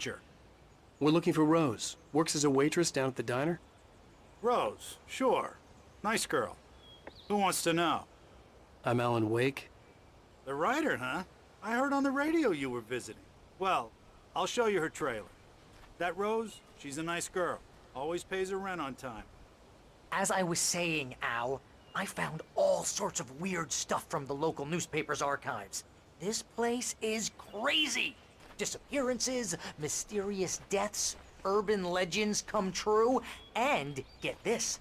manager. We're looking for Rose. Works as a waitress down at the diner. Rose, sure. Nice girl. Who wants to know? I'm Alan Wake. The writer, huh? I heard on the radio you were visiting. Well, I'll show you her trailer. That Rose, she's a nice girl. Always pays her rent on time. As I was saying, Al, I found all sorts of weird stuff from the local newspaper's archives. This place is crazy. Disappearances, mysterious deaths, urban legends come true, and, get this,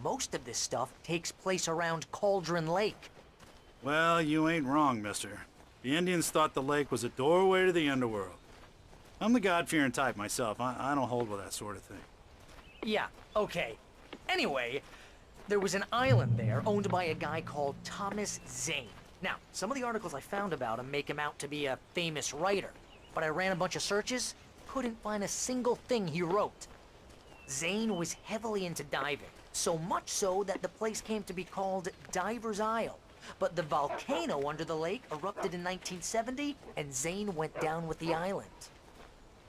most of this stuff takes place around Cauldron Lake. Well, you ain't wrong, mister. The Indians thought the lake was a doorway to the underworld. I'm the God-fearing type myself. I don't hold with that sort of thing. Yeah, okay. Anyway, there was an island there owned by a guy called Thomas Zane. Now, some of the articles I found about him make him out to be a famous writer, but I ran a bunch of searches, couldn't find a single thing he wrote. Zane was heavily into diving, so much so that the place came to be called Diver's Isle. But the volcano under the lake erupted in 1970, and Zane went down with the island.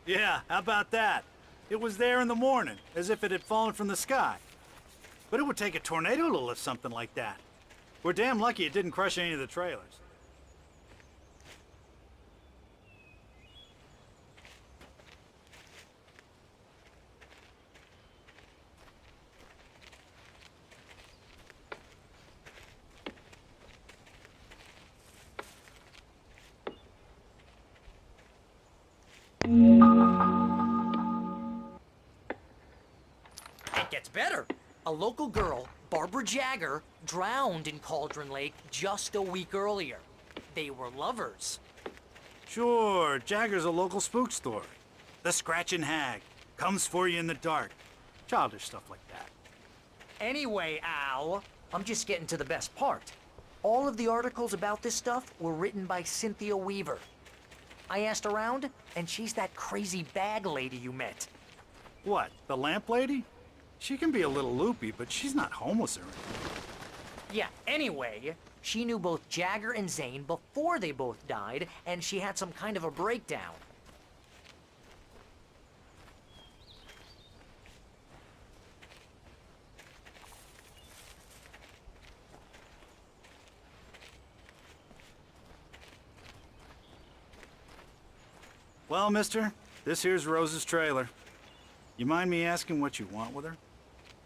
Yeah, how about that? It was there in the morning, as if it had fallen from the sky. But it would take a tornado to lift something like that. We're damn lucky it didn't crush any of the trailers. It gets better. A local girl, Barbara Jagger, drowned in Cauldron Lake just a week earlier. They were lovers. Sure, Jagger's a local spook story. The Scratching Hag comes for you in the dark. Childish stuff like that. Anyway, Al, I'm just getting to the best part. All of the articles about this stuff were written by Cynthia Weaver. I asked around, and she's that crazy bag lady you met. What, the lamp lady? She can be a little loopy, but she's not homeless or anything. Yeah, anyway, she knew both Jagger and Zane before they both died, and she had some kind of a breakdown. Well, mister, this here's Rose's trailer. You mind me asking what you want with her?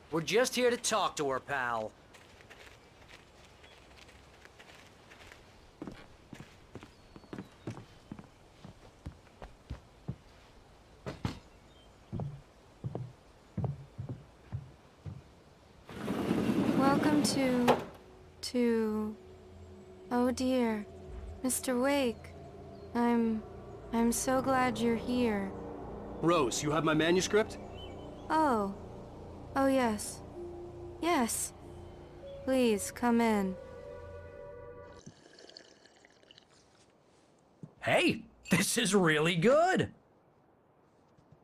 We're just here to talk to her, pal. Welcome to... Oh dear, Mr. Wake. I'm so glad you're here. Rose, you have my manuscript? Oh. Oh, yes. Yes. Please, come in. Hey, this is really good.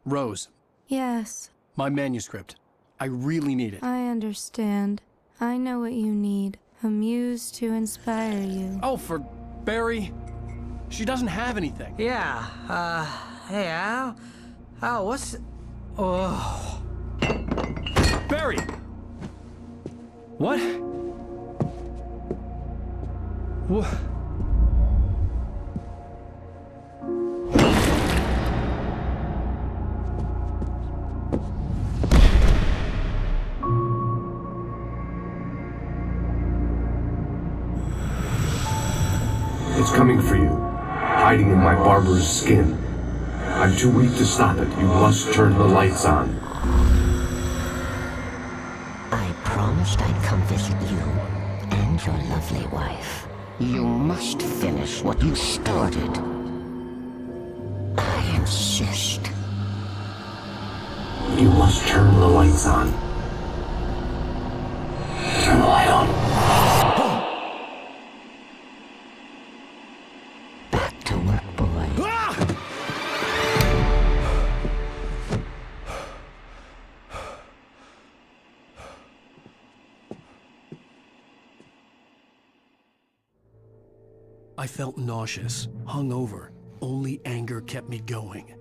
Rose, Yes, my manuscript. I really need it. I understand. I know what you need. A muse to inspire you. Oh, for Barry. She doesn't have anything. Yeah, hey, Al? Al, what's... Oh... Barry! What? What? It's coming for you, hiding in my barber's skin. I'm too weak to stop it. You must turn the lights on. I promised I'd come visit you and your lovely wife. You must finish what you started. I insist. You must turn the lights on. Turn the light on. Back to work, boy. I felt nauseous, hungover. Only anger kept me going.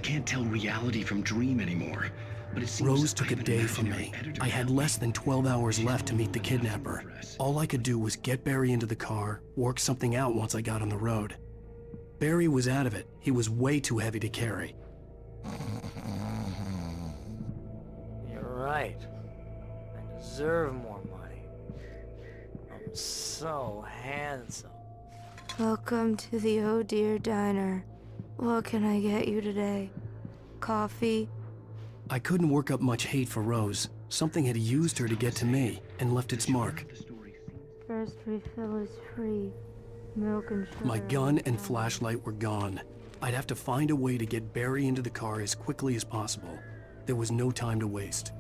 can't tell reality from dream anymore. But it seems Rose took I a have an day from imaginary me. editor I had now. less than 12 hours left to meet the kidnapper. Address. All I could do was get Barry into the car, work something out once I got on the road. Barry was out of it. He was way too heavy to carry. You're right. I deserve more money. I'm so handsome. Welcome to the Oh Dear Diner. What can I get you today? Coffee? I couldn't work up much hate for Rose. Something had used her to get to me and left its mark. First refill is free. Milk and sugar. My gun and flashlight were gone. I'd have to find a way to get Barry into the car as quickly as possible. There was no time to waste.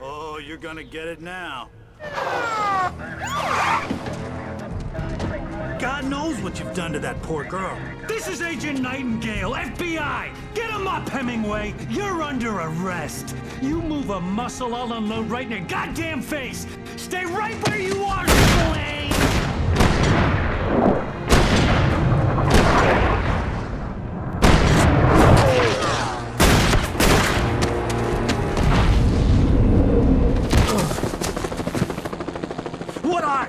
Oh, you're gonna get it now. God knows what you've done to that poor girl. This is Agent Nightingale, FBI! Get him up, Hemingway! You're under arrest! You move a muscle, I'll unload right in your goddamn face! Stay right where you are, Slane! What are?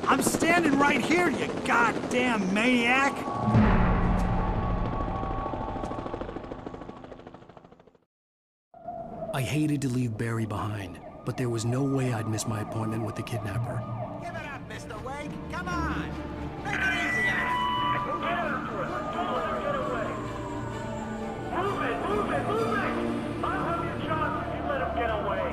I'm standing right here, you goddamn maniac! I hated to leave Barry behind, but there was no way I'd miss my appointment with the kidnapper. Give it up, Mr. Wake. Come on. Make it easy on him. Get away! Move it! Move it! Move it! I'll have your shot if you let him get away!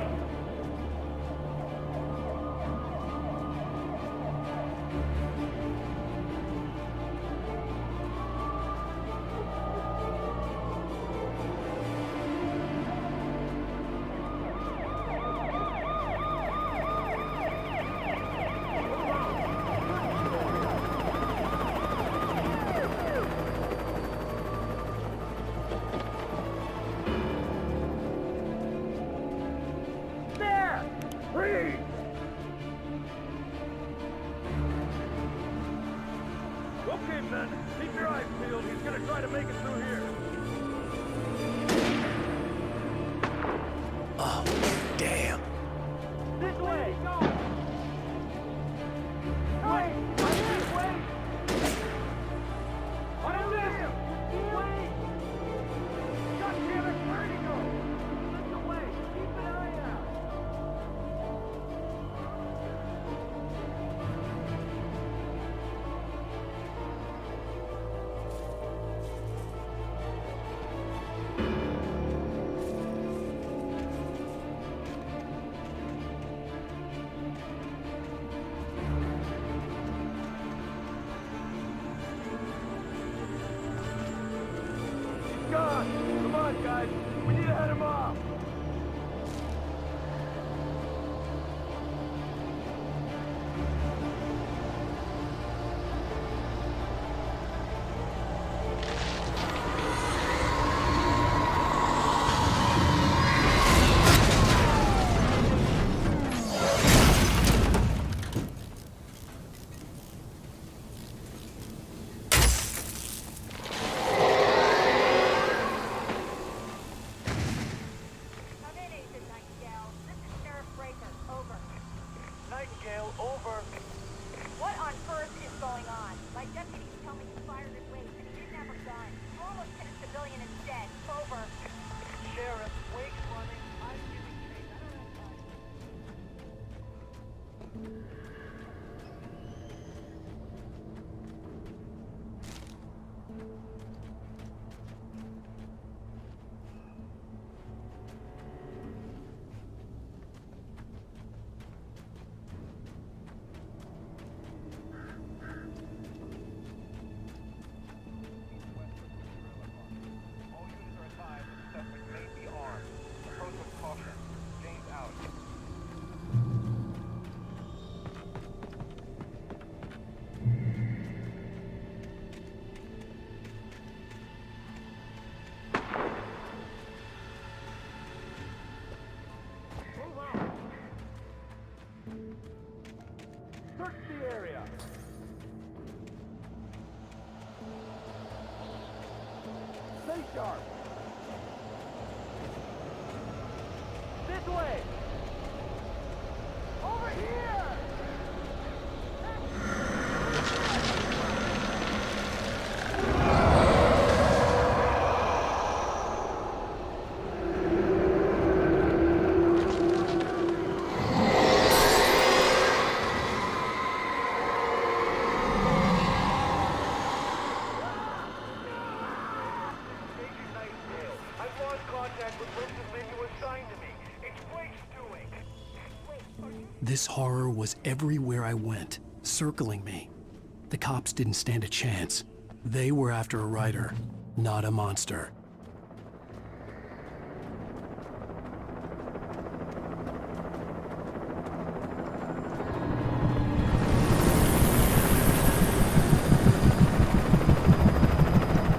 Okay, men, keep your eyes peeled. He's gonna try to make it through here. Oh, damn. This way! Go! Wait! Wait! I missed him! Wait! God damn it, where'd he go? Listen away! Keep an eye out! God! Come on, guys! We need to head him off! Nightingale, over. What on earth is going on? My deputies tell me he fired his way and he didn't have a gun. You almost hit a civilian instead. Over. Sheriff, Wake's running. I'm giving chase. I don't have time. Stay sharp. This way. Over here. This horror was everywhere I went, circling me. The cops didn't stand a chance. They were after a writer, not a monster.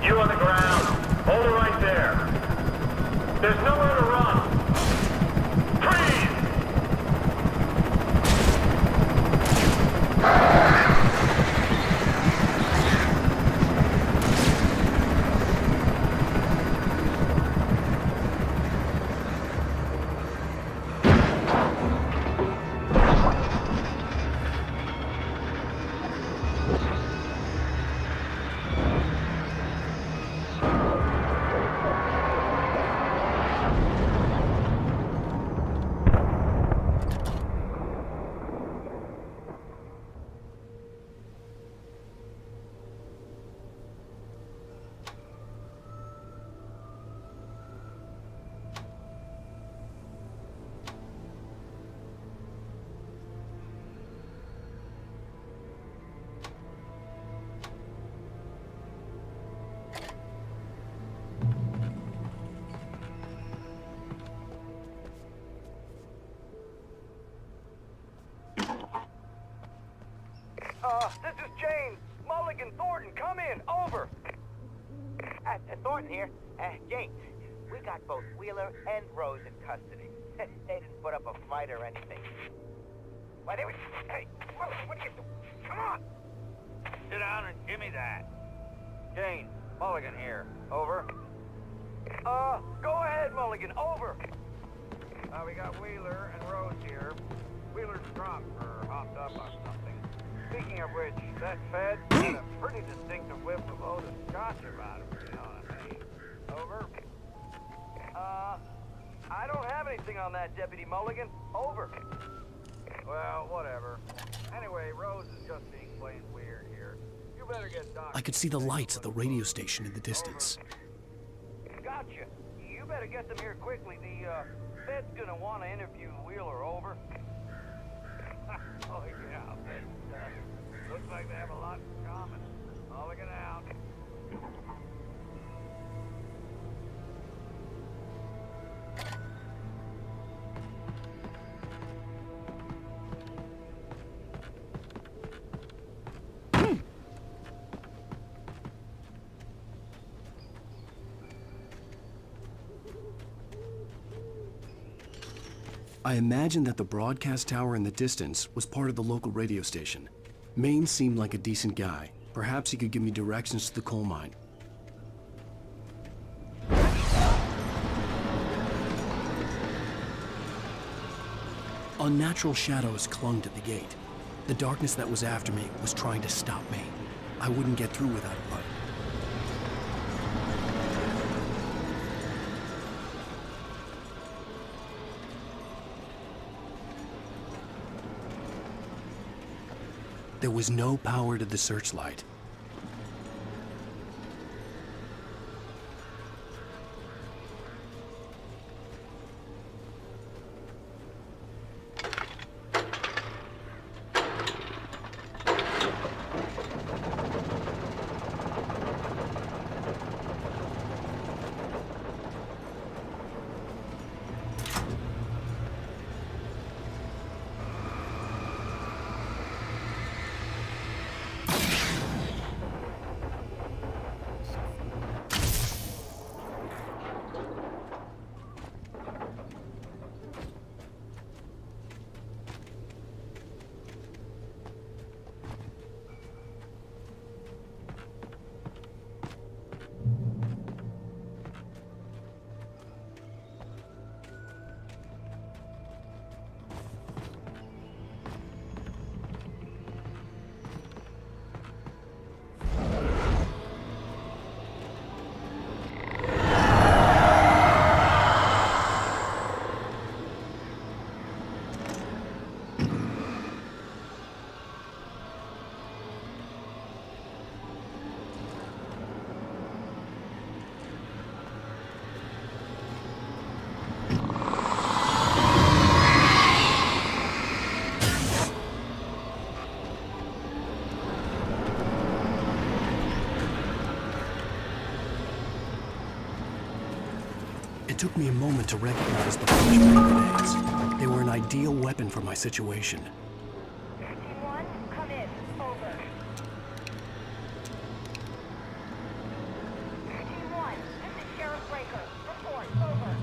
You on the ground. Hold it right there. There's nowhere to run. Freeze! This is James. Mulligan, Thornton, come in. Over. Thornton here. James, we got both Wheeler and Rose in custody. They didn't put up a fight or anything. Why, they were... Hey, what are you doing? Come on! Sit down and give me that. James, Mulligan here. Over. Go ahead, Mulligan. Over. We got Wheeler and Rose here. Wheeler's drunk or hopped up on something. Speaking of which, that Fed had a pretty distinctive whiff of Otis Scotch about him, you know what I mean? Over. I don't have anything on that, Deputy Mulligan. Over. Well, whatever. Anyway, Rose is just being plain weird here. You better get Doc. I could see the lights at the radio station in the distance. Gotcha. You better get them here quickly. The Fed's gonna want to interview Wheeler. Over. Oh yeah, looks like they have a lot in common. Mulligan out. I imagined that the broadcast tower in the distance was part of the local radio station. Maine seemed like a decent guy. Perhaps he could give me directions to the coal mine. Unnatural shadows clung to the gate. The darkness that was after me was trying to stop me. I wouldn't get through without a light. There was no power to the searchlight. It took me a moment to recognize the flashbang grenades. They were an ideal weapon for my situation. Team 1, come in. Over. Team 1, this is Sheriff Breaker. Report. Over.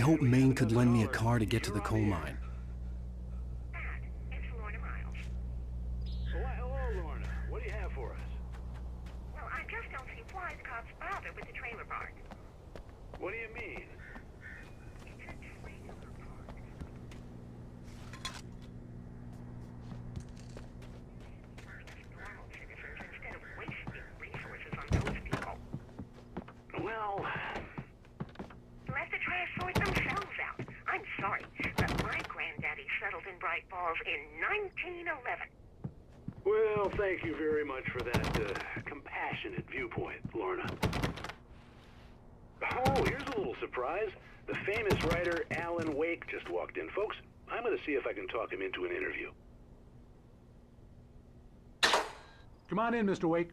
hoped Maine could lend me a car to get to the coal mine. Hello, Lorna. What do you have for us? Well, I just don't see why the cops bother with the trailer park. What do you mean? It's a trailer park. Normal citizens instead of wasting resources on those people. Well, Let the trash sort themselves out. I'm sorry, but my granddaddy settled in Bright Falls in 1911. well, thank you very much for that compassionate viewpoint, Lorna. Oh, here's a little surprise. The famous writer Alan Wake just walked in. Folks, I'm going to see if I can talk him into an interview. Come on in, Mr. Wake.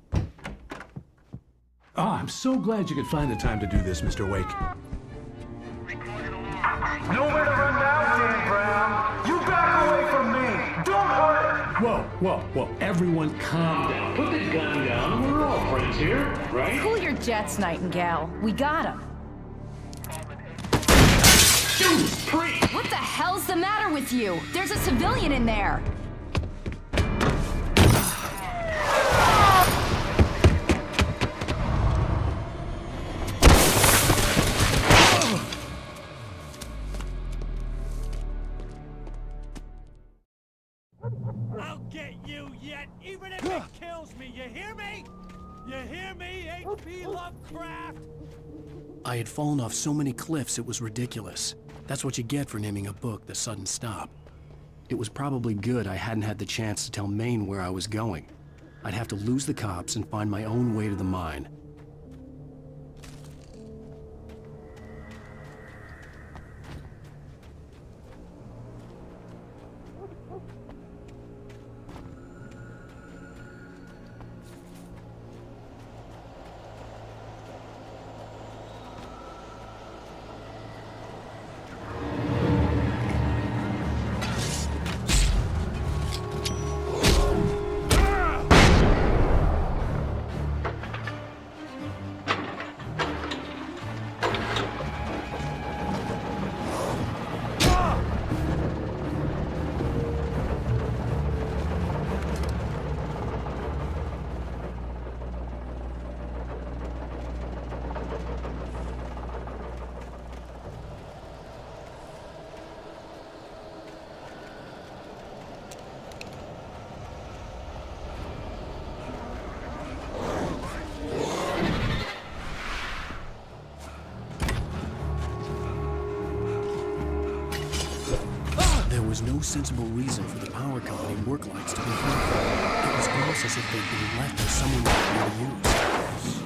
Oh, I'm so glad you could find the time to do this, Mr. Wake. Nowhere to run now, Dan Brown. You back away from me. Don't hurt. Whoa. Everyone calm down. Put the gun down. We're all friends here, right? Cool your jets, Nightingale. We got him. Judas Priest! What the hell's the matter with you? There's a civilian in there. I'll get you yet, even if it kills me. You hear me? You hear me, H.P. Lovecraft? I had fallen off so many cliffs it was ridiculous. That's what you get for naming a book The Sudden Stop. It was probably good I hadn't had the chance to tell Maine where I was going. I'd have to lose the cops and find my own way to the mine. There was no sensible reason for the power company work lights to be broken. It was almost as if they'd been left by someone not to use.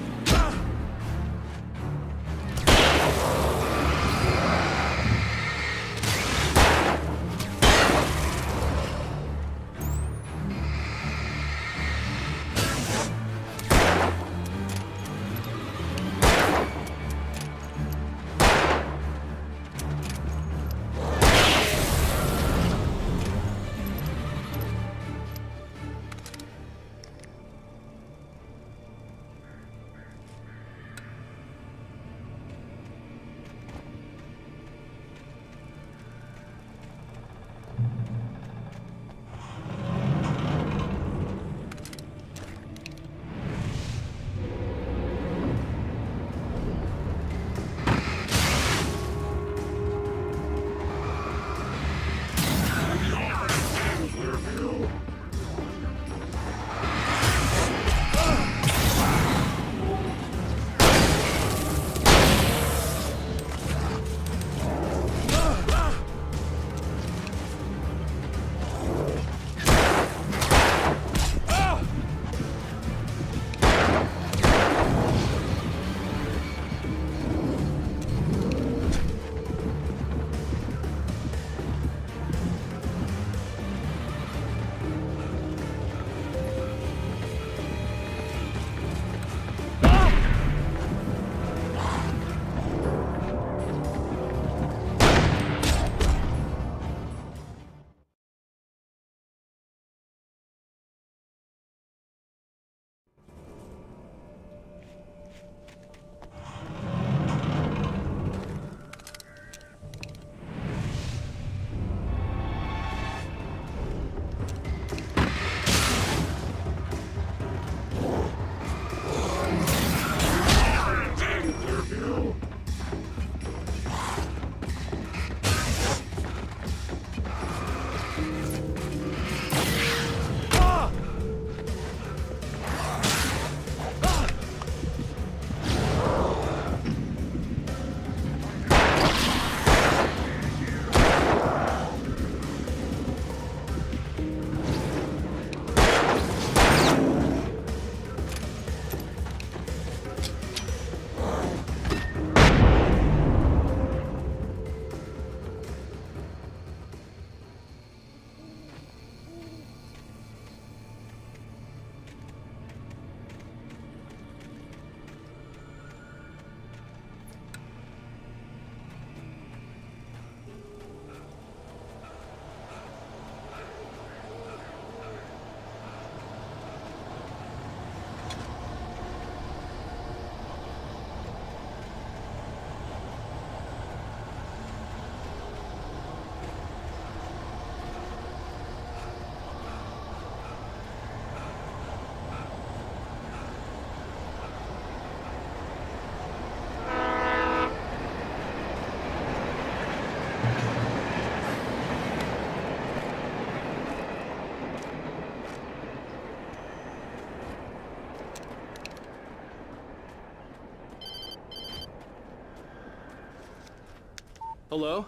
Hello?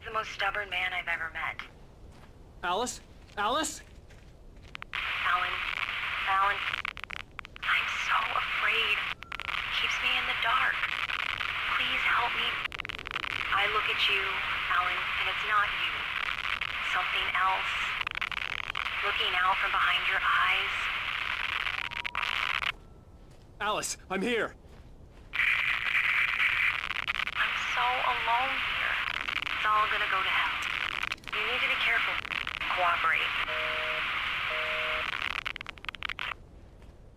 The most stubborn man I've ever met. Alice? Alice? Alan, I'm so afraid. Keeps me in the dark. Please help me. I look at you, Alan, and it's not you. Something else. Looking out from behind your eyes. Alice, I'm here. I'm so alone here. It's all gonna go to hell. You need to be careful. Cooperate.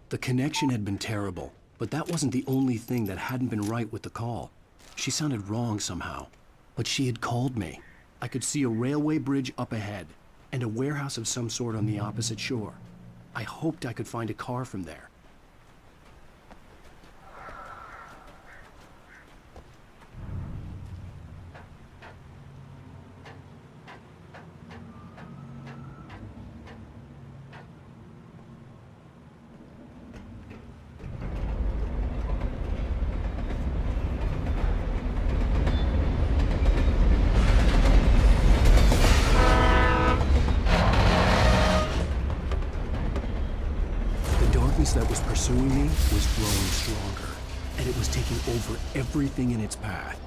The connection had been terrible, but that wasn't the only thing that hadn't been right with the call. She sounded wrong somehow, but she had called me. I could see a railway bridge up ahead, and a warehouse of some sort on the opposite shore. I hoped I could find a car from there. That was pursuing me was growing stronger, and it was taking over everything in its path.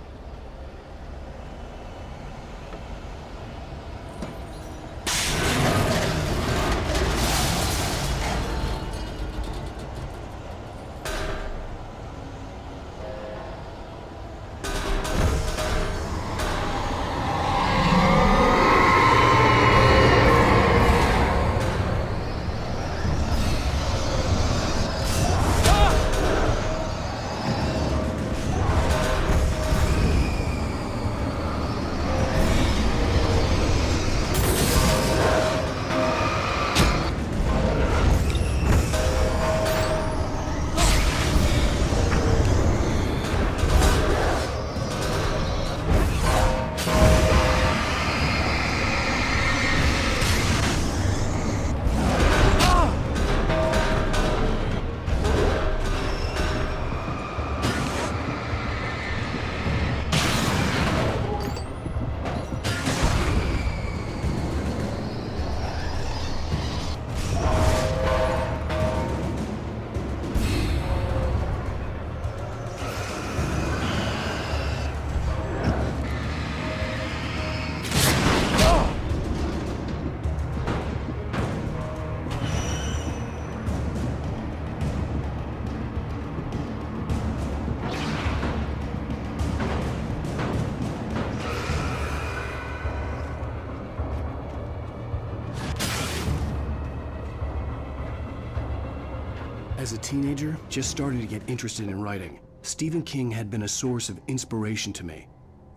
As a teenager, just starting to get interested in writing, Stephen King had been a source of inspiration to me.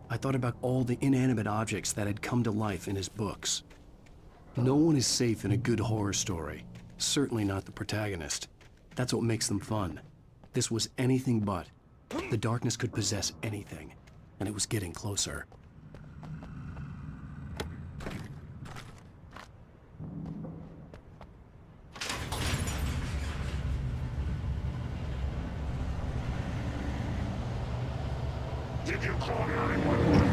I thought about all the inanimate objects that had come to life in his books. No one is safe in a good horror story, certainly not the protagonist. That's what makes them fun. This was anything but. The darkness could possess anything, and it was getting closer. Did you call 911?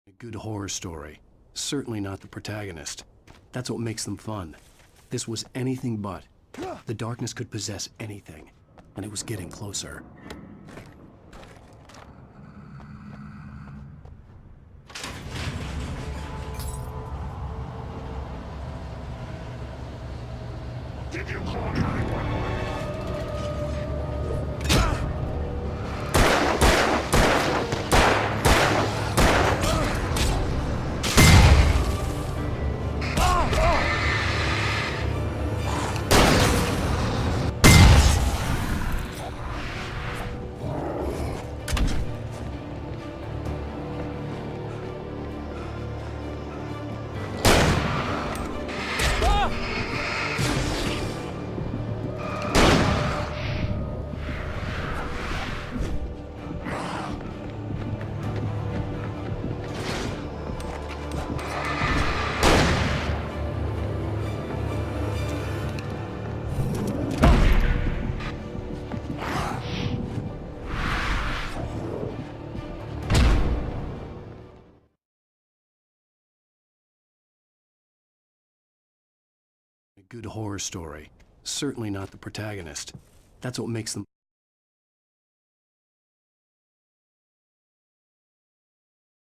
A good horror story, certainly not the protagonist. That's what makes them fun. This was anything but. The darkness could possess anything, and it was getting closer. Did you call 911? good horror story. Certainly not the protagonist. That's what makes them